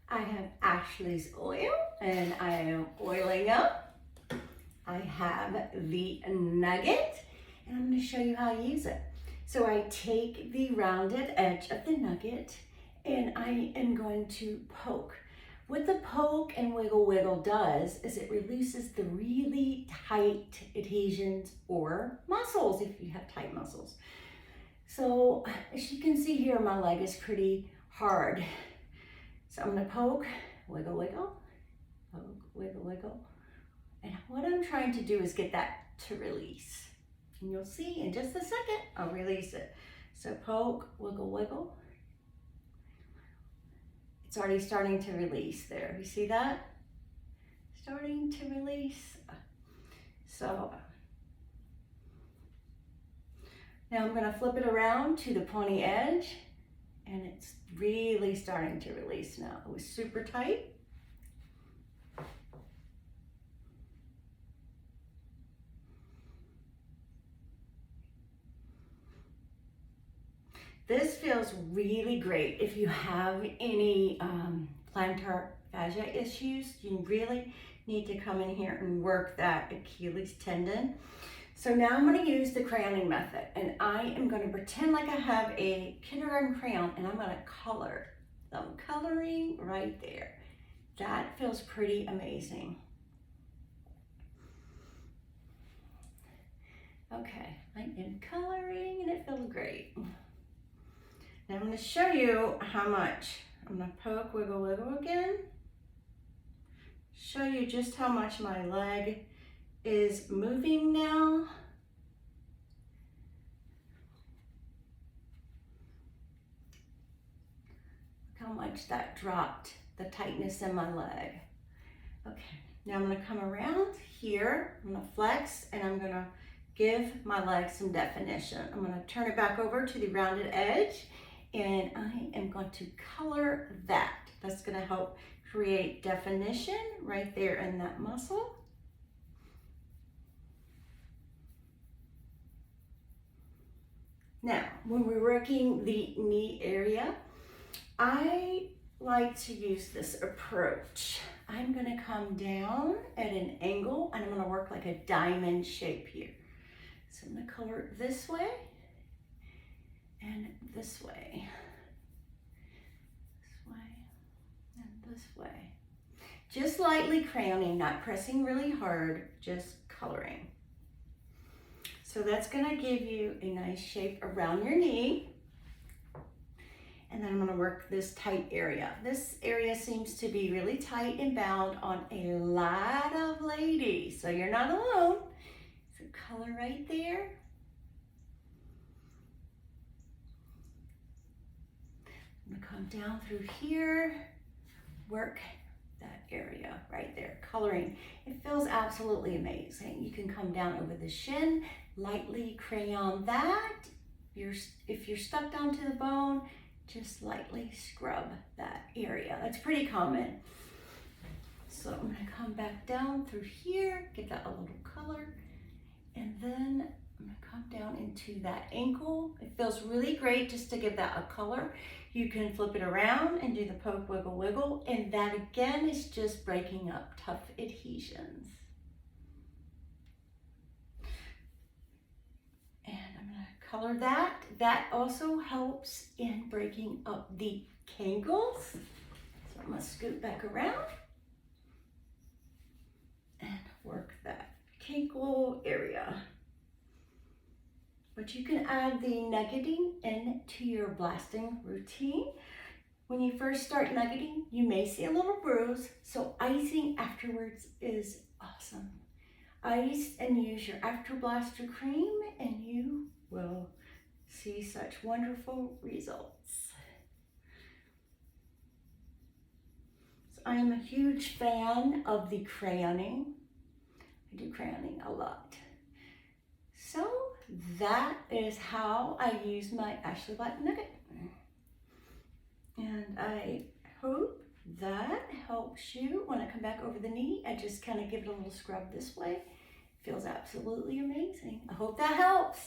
I have Ashley's oil and I am oiling up. I have the nugget and I'm going to show you how I use it. So I take the rounded edge of the nugget and I am going to poke. What the poke and wiggle wiggle does is it releases the really tight adhesions or muscles if you have tight muscles. So as you can see here, my leg is pretty hard. So I'm gonna poke, wiggle, wiggle, poke, wiggle, wiggle. And what I'm trying to do is get that to release. And you'll see in just a second, I'll release it. So poke, wiggle, wiggle. It's already starting to release there. You see that? Starting to release. So now I'm gonna flip it around to the pointy edge and it's really starting to release now. It was super tight. This feels really great if you have any plantar fascia issues. You really need to come in here and work that Achilles tendon. So now I'm going to use the crayoning method and I am going to pretend like I have a kindergarten crayon and I'm going to color. So I'm coloring right there. That feels pretty amazing. Okay, I am coloring and it feels great. Now I'm going to show you how much. I'm going to poke, wiggle, wiggle again. Show you just how much my leg is moving now. Look how much that dropped the tightness in my leg. Okay, now I'm going to come around here. I'm going to flex and I'm going to give my leg some definition. I'm going to turn it back over to the rounded edge and I am going to color that. That's going to help create definition right there in that muscle. Now, when we're working the knee area, I like to use this approach. I'm going to come down at an angle and I'm going to work like a diamond shape here. So I'm going to color it this way and this way, and this way. Just lightly crayoning, not pressing really hard, just coloring. So that's going to give you a nice shape around your knee. And then I'm going to work this tight area. This area seems to be really tight and bound on a lot of ladies, so you're not alone. So color right there. I'm going to come down through here, work that area right there, coloring. It feels absolutely amazing. You can come down over the shin, lightly crayon that. If you're stuck down to the bone, just lightly scrub that area. That's pretty common. So I'm going to come back down through here, get that a little color, and then I'm going to come down into that ankle. It feels really great just to give that a color. You can flip it around and do the poke, wiggle, wiggle, and that again is just breaking up tough adhesions. And I'm going to color that. That also helps in breaking up the cankles. So I'm going to scoot back around and work that cankle area. But you can add the nuggeting into your blasting routine. When you first start nuggeting, you may see a little bruise, so icing afterwards is awesome. Ice and use your After Blaster cream and you will see such wonderful results. So I am a huge fan of the crayoning. I do crayoning a lot. So that is how I use my FasciaBlaster Nugget. And I hope that helps you. When I come back over the knee, I just kind of give it a little scrub this way. Feels absolutely amazing. I hope that helps.